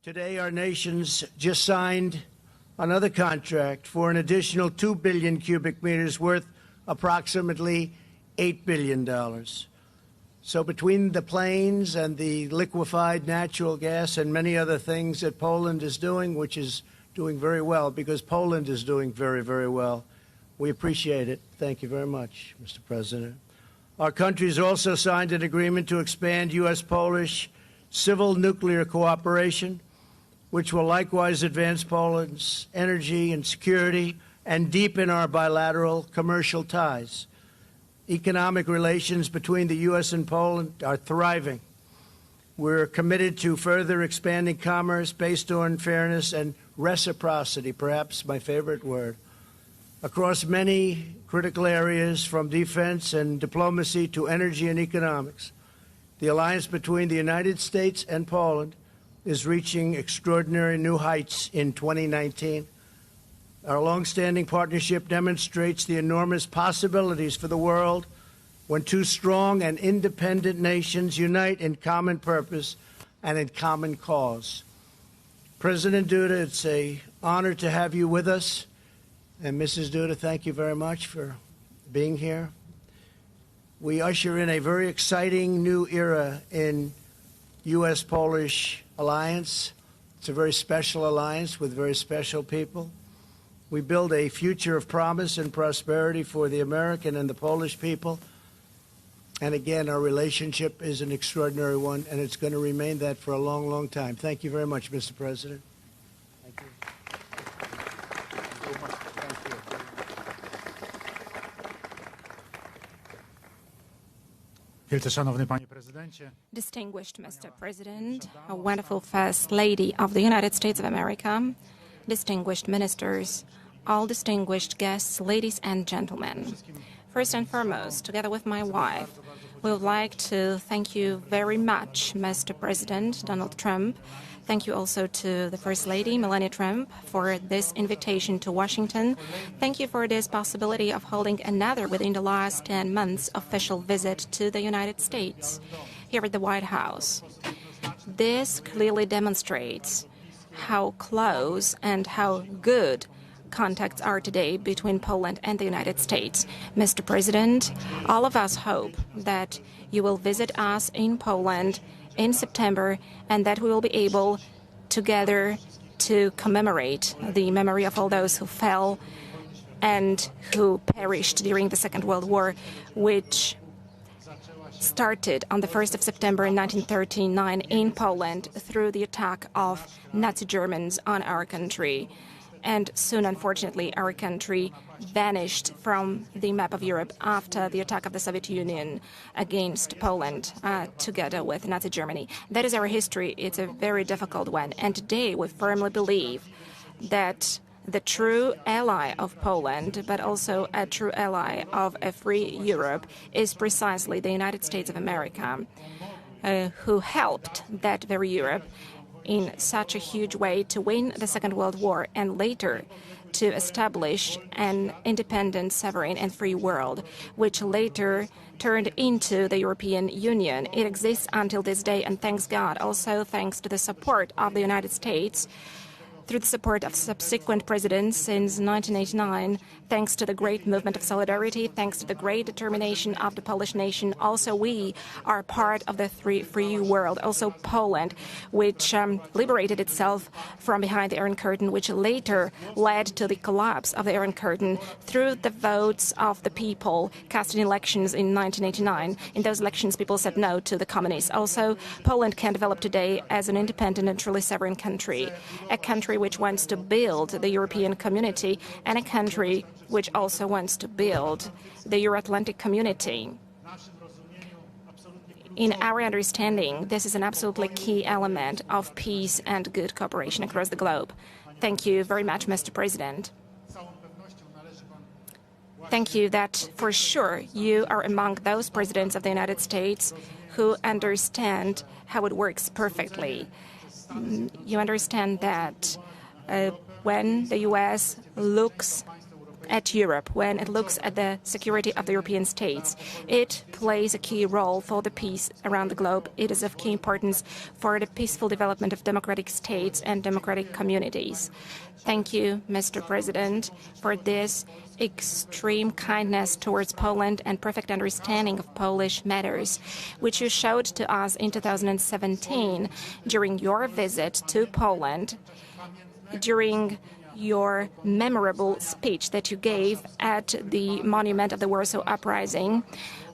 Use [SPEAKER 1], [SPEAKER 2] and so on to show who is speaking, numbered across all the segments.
[SPEAKER 1] Today, our nations just signed another contract for an additional 2 billion cubic meters worth approximately $8 billion. So between the planes and the liquefied natural gas and many other things that Poland is doing, which is doing very well, because Poland is doing very, very well, we appreciate it. Thank you very much, Mr. President. Our countries also signed an agreement to expand U.S.-Polish civil nuclear cooperation, which will likewise advance Poland's energy and security and deepen our bilateral commercial ties. Economic relations between the U.S. and Poland are thriving. We're committed to further expanding commerce based on fairness and reciprocity, perhaps my favorite word, across many critical areas from defense and diplomacy to energy and economics. The alliance between the United States and Poland is reaching extraordinary new heights in 2019. Our longstanding partnership demonstrates the enormous possibilities for the world when two strong and independent nations unite in common purpose and in common cause. President Duda, it's an honor to have you with us. And Mrs. Duda, thank you very much for being here. We usher in a very exciting new era in U.S.-Polish alliance. It's a very special alliance with very special people. We build a future of promise and prosperity for the American and the Polish people. And again, our relationship is an extraordinary one, and it's going to remain that for a long, long time. Thank you very much, Mr. President. Thank you.
[SPEAKER 2] Distinguished Mr. President, a wonderful First Lady of the United States of America, distinguished ministers, all distinguished guests, ladies and gentlemen. First and foremost, together with my wife, we would like to thank you very much, Mr. President Donald Trump. Thank you also to the First Lady, Melania Trump, for this invitation to Washington. Thank you for this possibility of holding another within the last 10 months official visit to the United States here at the White House. This clearly demonstrates how close and how good contacts are today between Poland and the United States. Mr. President, all of us hope that you will visit us in Poland in September, and that we will be able together to commemorate the memory of all those who fell and who perished during the Second World War, which started on the 1st of September in 1939 in Poland through the attack of Nazi Germans on our country. And soon, unfortunately, our country vanished from the map of Europe after the attack of the Soviet Union against Poland, together with Nazi Germany. That is our history. It's a very difficult one. And today, we firmly believe that the true ally of Poland, but also a true ally of a free Europe, is precisely the United States of America, who helped that very Europe in such a huge way to win the Second World War and later to establish an independent, sovereign and free world, which later turned into the European Union. It exists until this day, and thanks God, also thanks to the support of the United States, through the support of subsequent presidents since 1989, thanks to the great movement of solidarity, thanks to the great determination of the Polish nation. Also, we are part of the free world. Also, Poland, which liberated itself from behind the Iron Curtain, which later led to the collapse of the Iron Curtain through the votes of the people cast in elections in 1989. In those elections, people said no to the communists. Also, Poland can develop today as an independent and truly sovereign country, a country which wants to build the European community, and a country which also wants to build the Euro-Atlantic community. In our understanding, this is an absolutely key element of peace and good cooperation across the globe. Thank you very much, Mr. President. Thank you that, for sure, you are among those presidents of the United States who understand how it works perfectly. You understand that when the U.S. looks at Europe, when it looks at the security of the European states. It plays a key role for the peace around the globe. It is of key importance for the peaceful development of democratic states and democratic communities. Thank you, Mr. President, for this extreme kindness towards Poland and perfect understanding of Polish matters, which you showed to us in 2017 during your visit to Poland, during your memorable speech that you gave at the monument of the Warsaw Uprising,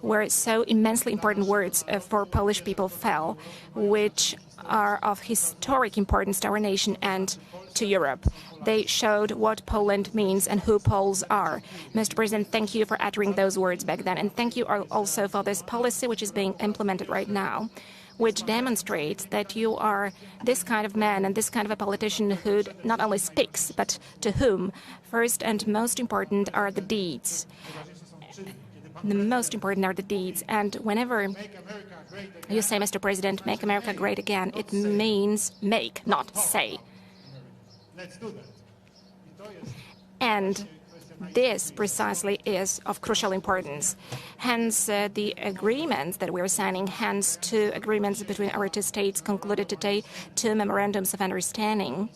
[SPEAKER 2] where so immensely important words for Polish people fell, which are of historic importance to our nation and to Europe. They showed what Poland means and who Poles are. Mr. President, thank you for uttering those words back then, and thank you also for this policy which is being implemented right now, which demonstrates that you are this kind of man and this kind of a politician who not only speaks, but to whom first and most important are the deeds. The most important are the deeds. And whenever you say, Mr. President, make America great again, it means make, not say. And this precisely is of crucial importance. Hence, the agreements that we're signing, hence two agreements between our two states concluded today, two memorandums of understanding,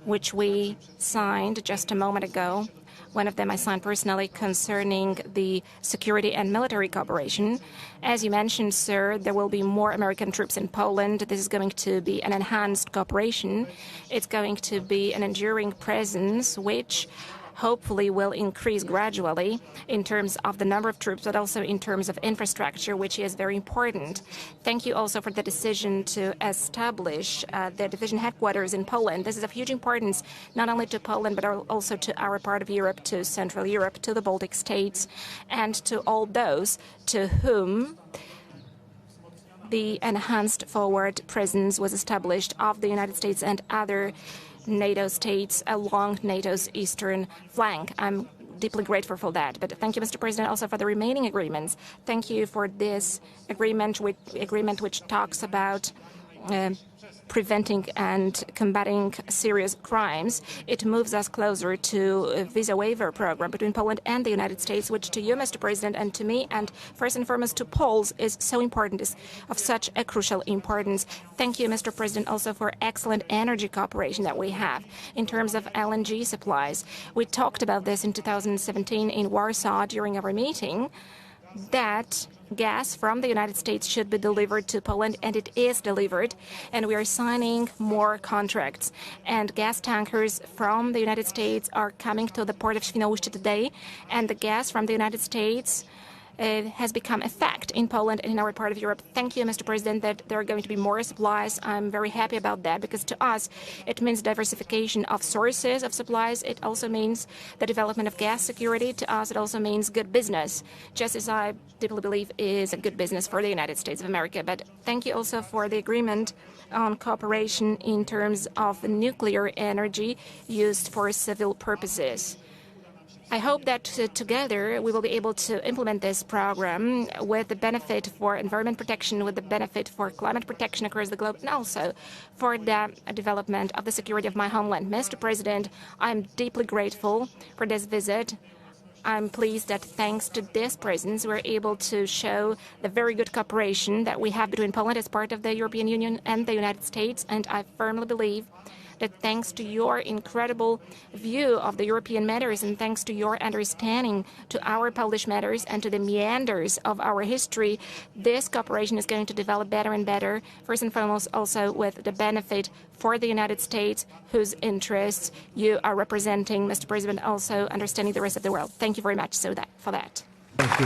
[SPEAKER 2] which we signed just a moment ago. One of them I signed personally concerning the security and military cooperation. As you mentioned, sir, there will be more American troops in Poland. This is going to be an enhanced cooperation. It's going to be an enduring presence, which hopefully will increase gradually in terms of the number of troops, but also in terms of infrastructure, which is very important. Thank you also for the decision to establish the division headquarters in Poland. This is of huge importance, not only to Poland, but also to our part of Europe, to Central Europe, to the Baltic states, and to all those to whom the enhanced forward presence was established of the United States and other NATO states along NATO's eastern flank. I'm deeply grateful for that. But thank you, Mr. President, also for the remaining agreements. Thank you for this agreement which talks about preventing and combating serious crimes. It moves us closer to a visa waiver program between Poland and the United States, which to you, Mr. President, and to me, and first and foremost to Poles, is so important, is of such a crucial importance. Thank you, Mr. President, also for excellent energy cooperation that we have in terms of LNG supplies. We talked about this in 2017 in Warsaw during our meeting, that gas from the United States should be delivered to Poland, and it is delivered, and we are signing more contracts. And gas tankers from the United States are coming to the port of Świnoujście today, and the gas from the United States has become a fact in Poland and in our part of Europe. Thank you, Mr. President, that there are going to be more supplies. I'm very happy about that, because to us it means diversification of sources of supplies. It also means the development of gas security. To us it also means good business, just as I deeply believe is a good business for the United States of America. But thank you also for the agreement on cooperation in terms of nuclear energy used for civil purposes. I hope that together we will be able to implement this program with the benefit for environment protection, with the benefit for climate protection across the globe, and also for the development of the security of my homeland. Mr. President, I'm deeply grateful for this visit. I'm pleased that thanks to this presence, we're able to show the very good cooperation that we have between Poland as part of the European Union and the United States, and I firmly believe that thanks to your incredible view of the European matters and thanks to your understanding to our Polish matters and to the meanders of our history, this cooperation is going to develop better and better, first and foremost also with the benefit for the United States, whose interests you are representing, Mr. President, also understanding the rest of the world. Thank you very much for that.
[SPEAKER 1] Thank you.